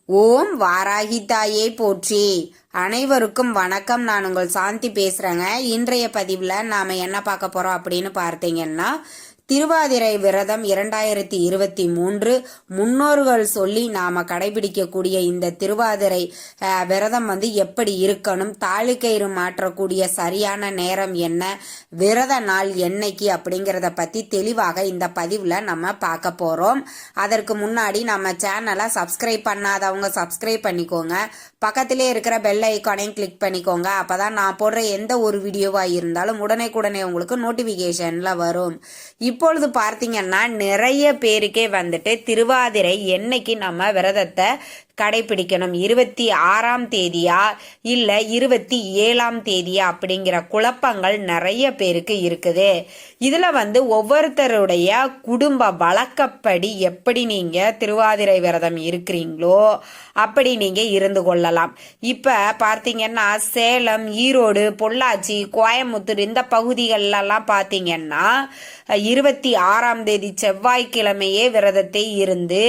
ஓம் வாராகி தாயே போற்றி. அனைவருக்கும் வணக்கம். நான் உங்கள் சாந்தி பேசுறேங்க. இன்றைய பதிவுல நாம என்ன பார்க்க போறோம் அப்படின்னு பார்த்தீங்கன்னா, திருவாதிரை விரதம் 2023 முன்னோர்கள் சொல்லி நாம கடைபிடிக்கக்கூடிய இந்த திருவாதிரை விரதம் எப்படி இருக்கணும், தாலிக்கயிறு மாற்றக்கூடிய சரியான நேரம் என்ன, விரத நாள் என்னைக்கு அப்படிங்கிறத பத்தி தெளிவாக இந்த பதிவுல நம்ம பார்க்க போறோம். அதற்கு முன்னாடி நம்ம சேனலை சப்ஸ்கிரைப் பண்ணாதவங்க சப்ஸ்கிரைப் பண்ணிக்கோங்க. பக்கத்திலே இருக்கிற பெல் ஐக்கானையும் கிளிக் பண்ணிக்கோங்க. அப்பதான் நான் போடுற எந்த ஒரு வீடியோவா இருந்தாலும் உடனே உங்களுக்கு நோட்டிபிகேஷன்ல வரும். இப்பொழுது பார்த்தீங்கன்னா நிறைய பேருக்கே வந்துட்டு திருவாதிரை என்னைக்கு நம்ம விரதத்தை கடைபிடிக்கணும், 26ஆம் தேதியா இல்ல 27ஆம் தேதியா அப்படிங்கிற குழப்பங்கள் நிறைய பேருக்கு இருக்குது. இதுல ஒவ்வொருத்தருடைய குடும்ப வழக்கப்படி எப்படி நீங்க திருவாதிரை விரதம் இருக்கிறீங்களோ அப்படி நீங்க இருந்து கொள்ளலாம். இப்ப பார்த்தீங்கன்னா சேலம், ஈரோடு, பொள்ளாச்சி, கோயம்புத்தூர் இந்த பகுதிகளெல்லாம் பார்த்தீங்கன்னா 26ஆம் தேதி செவ்வாய்க்கிழமையே விரதத்தை இருந்து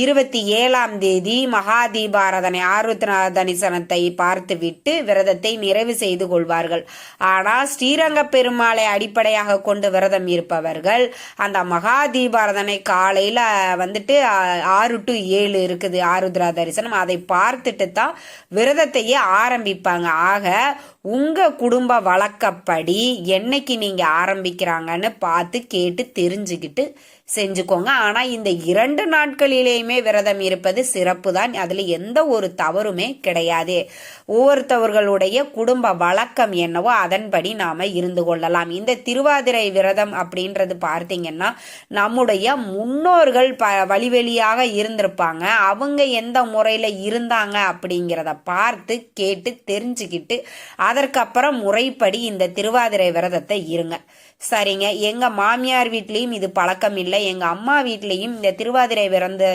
27ஆம் தேதி மகா தீபாராதனை ஆருத்ரா தரிசனத்தை பார்த்து விட்டு விரதத்தை நிறைவு செய்து கொள்வார்கள். ஆனால் ஸ்ரீரங்க பெருமாளை அடிப்படையாக கொண்டு விரதம் இருப்பவர்கள் அந்த மகா தீபாராதனை காலையில 6 to 7 இருக்குது ஆருத்ரா தரிசனம், அதை பார்த்துட்டு தான் விரதத்தையே ஆரம்பிப்பாங்க. ஆக உங்க குடும்ப வழக்கப்படி என்னைக்கு நீங்க ஆரம்பிக்கிறாங்கன்னு பார்த்து கேட்டு தெரிஞ்சுக்கிட்டு செஞ்சுக்கோங்க. ஆனா இந்த 2 நாட்களிலேயுமே விரதம் இருப்பது சிறப்பு தான். அதுல எந்த ஒரு தவறுமே கிடையாது. ஒவ்வொருத்தவர்களுடைய குடும்ப வழக்கம் என்னவோ அதன்படி நாம இருந்து கொள்ளலாம். இந்த திருவாதிரை விரதம் அப்படின்றது பார்த்தீங்கன்னா நம்முடைய முன்னோர்கள் வழிவழியாக இருந்திருப்பாங்க. அவங்க எந்த முறையில இருந்தாங்க அப்படிங்கிறத பார்த்து கேட்டு தெரிஞ்சுக்கிட்டு அதற்கப்புறம் முறைப்படி இந்த திருவாதிரை விரதத்தை இருங்க. சரிங்க, எங்க மாமியார் வீட்லயும் இது பழக்கம் இல்லை, எங்க அம்மா வீட்லயும் இந்த திருவாதிரை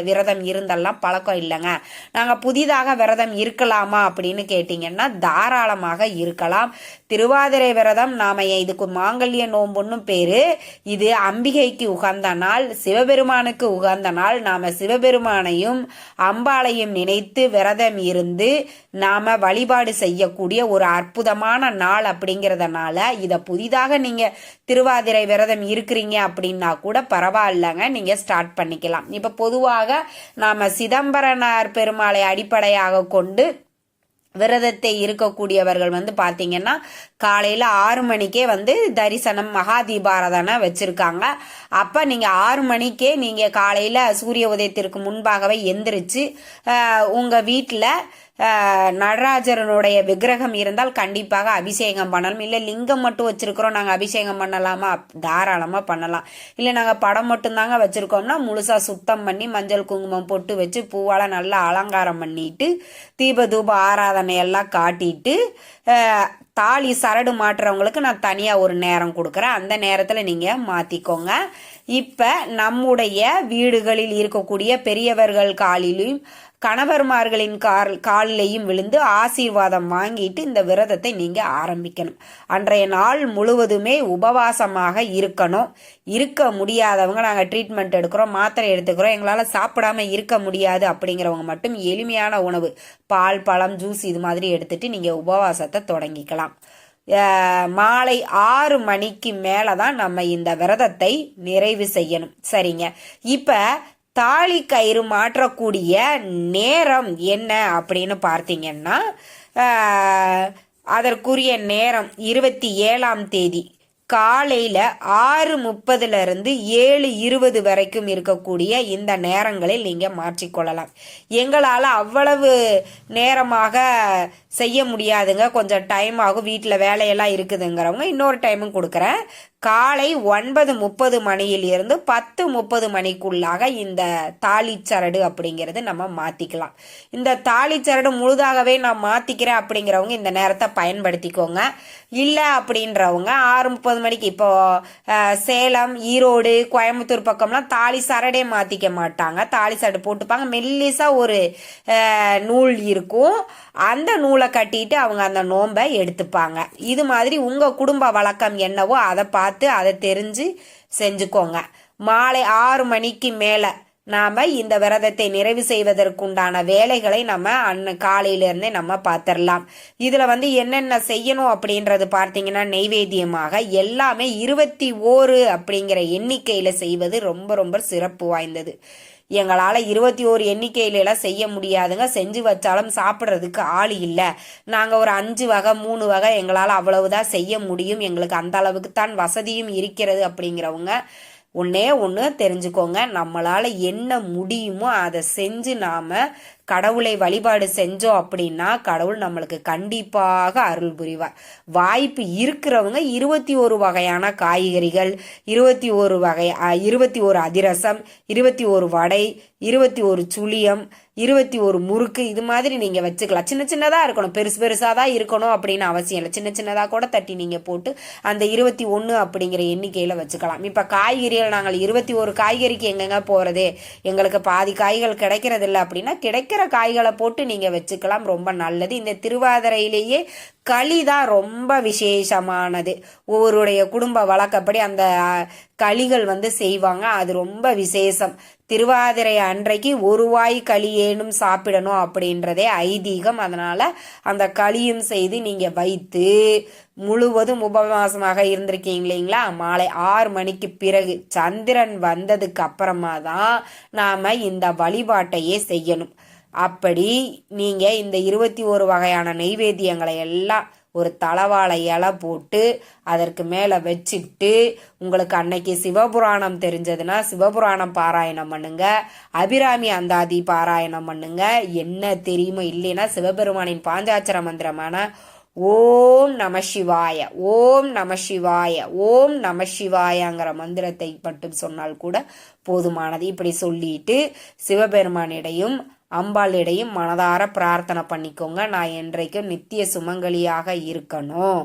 விரதம் இருந்தெல்லாம் பழக்கம் இல்லைங்க, நாங்க புதிதாக விரதம் இருக்கலாமா அப்படின்னு கேட்டீங்கன்னா தாராளமாக இருக்கலாம். திருவாதிரை விரதம் நாம இதுக்கு மாங்கல்ய நோம்புன்னு பேரு. இது அம்பிகைக்கு உகந்த நாள், சிவபெருமானுக்கு உகந்த நாள். நாம சிவபெருமானையும் அம்பாளையும் நினைத்து விரதம் இருந்து நாம வழிபாடு செய்யக்கூடிய ஒரு அற்புதமான நாள் அப்படிங்கிறதுனால இதை புதிதாக நீங்க திருவாதிரை விரதம் இருக்கிறீங்க அப்படின்னா கூட பரவாயில்லைங்க, நீங்க ஸ்டார்ட் பண்ணிக்கலாம். இப்ப பொதுவாக நாம சிதம்பரனார் பெருமாளை அடிப்படையாக கொண்டு விரதத்தை இருக்கக்கூடியவர்கள் பார்த்தீங்கன்னா காலையில 6 மணிக்கே தரிசனம் மகா தீபாராதனை வச்சிருக்காங்க. அப்ப நீங்க 6 மணிக்கே நீங்க காலையில சூரிய உதயத்திற்கு முன்பாகவே எந்திரிச்சு உங்க வீட்டுல நடராஜரனுடைய விக்கிரகம் இருந்தால் கண்டிப்பாக அபிஷேகம் பண்ணலாம். இல்லை லிங்கம் மட்டும் வச்சிருக்கிறோம் நாங்கள் அபிஷேகம் பண்ணலாமா, தாராளமாக பண்ணலாம். இல்லை நாங்கள் படம் மட்டும்தாங்க வச்சிருக்கோம்னா முழுசா சுத்தம் பண்ணி மஞ்சள் குங்குமம் பொட்டு வச்சு பூவால நல்லா அலங்காரம் பண்ணிட்டு தீப தூப ஆராதனை எல்லாம் காட்டிட்டு தாலி சரடு மாற்றுறவங்களுக்கு நான் தனியாக ஒரு நேரம் கொடுக்குறேன், அந்த நேரத்தில் நீங்கள் மாற்றிக்கோங்க. இப்போ நம்முடைய வீடுகளில் இருக்கக்கூடிய பெரியவர்கள் காலிலும் கணவர்மார்களின் காலிலையும் விழுந்து ஆசீர்வாதம் வாங்கிட்டு இந்த விரதத்தை நீங்க ஆரம்பிக்கணும். அன்றைய நாள் முழுவதுமே உபவாசமாக இருக்கணும். இருக்க முடியாதவங்க நாங்கள் ட்ரீட்மெண்ட் எடுக்கிறோம், மாத்திரை எடுத்துக்கிறோம், எங்களால் சாப்பிடாம இருக்க முடியாது அப்படிங்கிறவங்க மட்டும் எளிமையான உணவு பால், பழம், ஜூஸ் இது மாதிரி எடுத்துட்டு நீங்க உபவாசத்தை தொடங்கிக்கலாம். மாலை 6 மணிக்கு மேலதான் நம்ம இந்த விரதத்தை நிறைவு செய்யணும். சரிங்க, இப்ப தாலி கயிறு மாற்றக்கூடிய நேரம் என்ன அப்படின்னு பார்த்தீங்கன்னா அதற்குரிய நேரம் 27ஆம் தேதி காலையில 6:30 இருந்து 7:20 வரைக்கும் இருக்கக்கூடிய இந்த நேரங்களில் நீங்க மாற்றிக்கொள்ளலாம். எங்களால் அவ்வளவு நேரமாக செய்ய முடியாதுங்க, கொஞ்சம் டைம் ஆகும், வீட்டில் வேலையெல்லாம் இருக்குதுங்கிறவங்க இன்னொரு டைமும் கொடுக்குறேன். காலை 9:30 மணியிலிருந்து 10:30 மணிக்குள்ளாக இந்த தாலிச்சரடு அப்படிங்கிறது நம்ம மாற்றிக்கலாம். இந்த தாலிச்சரடு முழுதாகவே நான் மாற்றிக்கிறேன் அப்படிங்கிறவங்க இந்த நேரத்தை பயன்படுத்திக்கோங்க. இல்லை அப்படின்றவங்க 6:30 மணிக்கு இப்போ சேலம், ஈரோடு, கோயம்புத்தூர் பக்கம்லாம் தாலி சரடே மாற்றிக்க மாட்டாங்க, தாலி சரடு போட்டுப்பாங்க. மெல்லிசா ஒரு நூல் இருக்கும், அந்த நூலை கட்டிட்டு அவங்க அந்த நோன்பை எடுத்துப்பாங்க. இது மாதிரி உங்க குடும்ப வழக்கம் என்னவோ அதை பார்த்து அதை தெரிஞ்சு செஞ்சுக்கோங்க. மாலை 6 மணிக்கு மேலே நாம் இந்த விரதத்தை நிறைவு செய்வதற்குண்டான வேலைகளை நம்ம காலையிலேருந்தே நம்ம பார்த்துடலாம். இதில் என்னென்ன செய்யணும் அப்படின்றது பார்த்தீங்கன்னா, நெய்வேத்தியமாக எல்லாமே 21 அப்படிங்கிற எண்ணிக்கையில் செய்வது ரொம்ப ரொம்ப சிறப்பு வாய்ந்தது. எங்களால் 21 எண்ணிக்கையிலலாம் செய்ய முடியாதுங்க. செஞ்சு வச்சாலும் சாப்பிட்றதுக்கு ஆள் இல்லை. நாங்கள் ஒரு 5 வகை 3 வகை எங்களால் அவ்வளவுதான் செய்ய முடியும். எங்களுக்கு அந்த அளவுக்கு தான் வசதியும் இருக்கிறது அப்படிங்கிறவங்க ஒன்றே ஒன்று தெரிஞ்சுக்கோங்க. நம்மளால் என்ன முடியுமோ அதை செஞ்சு நாம் கடவுளை வழிபாடு செஞ்சோம் அப்படின்னா கடவுள் நம்மளுக்கு கண்டிப்பாக அருள் புரிவார். வாய்ப்பு இருக்கிறவங்க 21 வகையான காய்கறிகள், 21 அதிரசம், 21 வடை, 21 சுழியம், 21 முறுக்கு, இது மாதிரி நீங்கள் வச்சுக்கலாம். சின்ன சின்னதாக இருக்கணும், பெருசு பெருசாக தான் இருக்கணும் அப்படின்னு அவசியம் இல்லை. சின்ன சின்னதாக கூட தட்டி நீங்கள் போட்டு அந்த 21 அப்படிங்கிற எண்ணிக்கையில் வச்சுக்கலாம். இப்போ காய்கறிகள் நாங்கள் 21 காய்கறிக்கு எங்கெங்க போகிறது, எங்களுக்கு பாதி காய்கள் கிடைக்கிறதில்ல அப்படின்னா கிடைக்கிற காய்களை போட்டு நீங்கள் வச்சுக்கலாம். ரொம்ப நல்லது. இந்த திருவாதிரையிலேயே களி தான் ரொம்ப விசேஷமானது. ஒவ்வொருடைய குடும்ப வழக்கப்படி அந்த களிகள் செய்வாங்க. அது ரொம்ப விசேஷம். திருவாதிரை அன்றைக்கு ஒரு வாய் களி ஏனும் சாப்பிடணும் அப்படின்றதே ஐதீகம். அதனால் அந்த களியும் செய்து நீங்கள் வைத்து முழுவதும் உபவாசமாக இருந்திருக்கீங்க இல்லைங்களா, மாலை 6 மணிக்கு பிறகு சந்திரன் வந்ததுக்கு அப்புறமா தான் நாம் இந்த வழிபாட்டையே செய்யணும். அப்படி நீங்கள் இந்த 21 வகையான நெய்வேத்தியங்களை எல்லாம் ஒரு தலவாழை இலை போட்டு அதற்கு மேலே வச்சுட்டு, உங்களுக்கு அன்னைக்கு சிவபுராணம் தெரிஞ்சதுன்னா சிவபுராணம் பாராயணம் பண்ணுங்க, அபிராமி அந்தாதி பாராயணம் பண்ணுங்க. என்ன தெரியுமோ இல்லைன்னா சிவபெருமானின் பாஞ்சாட்சர மந்திரமான ஓம் நம சிவாய, ஓம் நம சிவாய, ஓம் நம சிவாயங்கிற மந்திரத்தை மட்டும் சொன்னால் கூட போதுமானது. இப்படி சொல்லிட்டு சிவபெருமானிடையும் அம்பாளிடையும் மனதார பிரார்த்தனை பண்ணிக்கோங்க. நான் என்றைக்கும் நித்திய சுமங்கலியாக இருக்கணும்.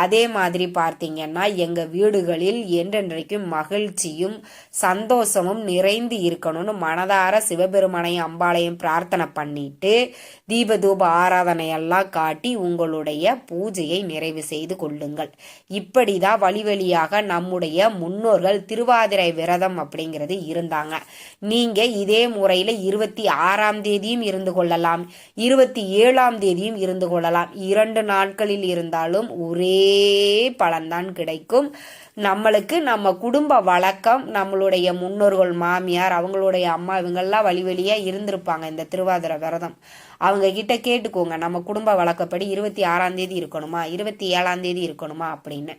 அதே மாதிரி பார்த்தீங்கன்னா எங்கள் வீடுகளில் என்றென்றைக்கும் மகிழ்ச்சியும் சந்தோஷமும் நிறைந்து இருக்கணும்னு மனதார சிவபெருமானையும் அம்பாளையும் பிரார்த்தனை பண்ணிட்டு தீபதூப ஆராதனையெல்லாம் காட்டி உங்களுடைய பூஜையை நிறைவு செய்து கொள்ளுங்கள். இப்படிதான் வழியாக நம்முடைய முன்னோர்கள் திருவாதிரை விரதம் அப்படிங்கிறது இருந்தாங்க. நீங்க இதே முறையில் 26ஆம் தேதியும் இருந்து கொள்ளலாம், 27ஆம் தேதியும் இருந்து கொள்ளலாம். 2 நாட்களில் இருந்தாலும் ஒரே பலன்தான் கிடைக்கும். நம்மளுக்கு நம்ம குடும்ப வழக்கம், நம்மளுடைய முன்னோர்கள் மாமியார் அவங்களுடைய அம்மா இவங்கெல்லாம் வழியாக இருந்திருப்பாங்க இந்த திருவாதிரை விரதம். அவங்க கிட்ட கேட்டுக்கோங்க, நம்ம குடும்ப வழக்கப்படி 26ஆம் தேதி இருக்கணுமா, 27ஆம் தேதி இருக்கணுமா அப்படின்னு.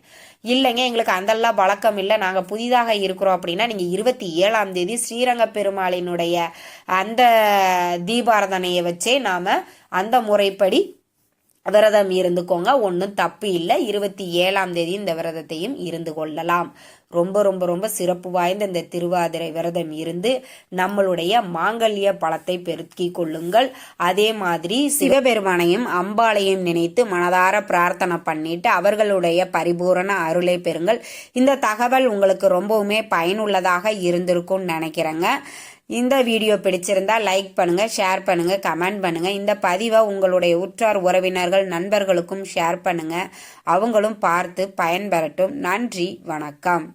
இல்லைங்க எங்களுக்கு அதெல்லாம் வழக்கம் இல்லை, நாங்கள் புதிதாக இருக்கிறோம் அப்படின்னா நீங்கள் 27ஆம் தேதி ஸ்ரீரங்க பெருமாளினுடைய அந்த தீபாராதனையை வச்சே நாம் அந்த முறைப்படி விரதம் இருந்துக்கோங்க. ஒன்றும் தப்பு இல்லை. 27ஆம் தேதி இந்த விரதத்தையும் இருந்து கொள்ளலாம். ரொம்ப ரொம்ப ரொம்ப சிறப்பு வாய்ந்த இந்த திருவாதிரை விரதம் இருந்து நம்மளுடைய மாங்கல்ய பலத்தை பெருக்கி கொள்ளுங்கள். அதே மாதிரி சிவபெருமானையும் அம்பாளையும் நினைத்து மனதார பிரார்த்தனை பண்ணிட்டு அவர்களுடைய பரிபூரண அருளை பெறுங்கள். இந்த தகவல் உங்களுக்கு ரொம்பவுமே பயனுள்ளதாக இருந்திருக்கும்னு நினைக்கிறேங்க. இந்த வீடியோ பிடிச்சிருந்தா லைக் பண்ணுங்க, ஷேர் பண்ணுங்க, கமெண்ட் பண்ணுங்க. இந்த பதிவை உங்களுடைய உற்றார் உறவினர்கள் நண்பர்களுக்கும் ஷேர் பண்ணுங்க. அவங்களும் பார்த்து பயன்பெறட்டும். நன்றி, வணக்கம்.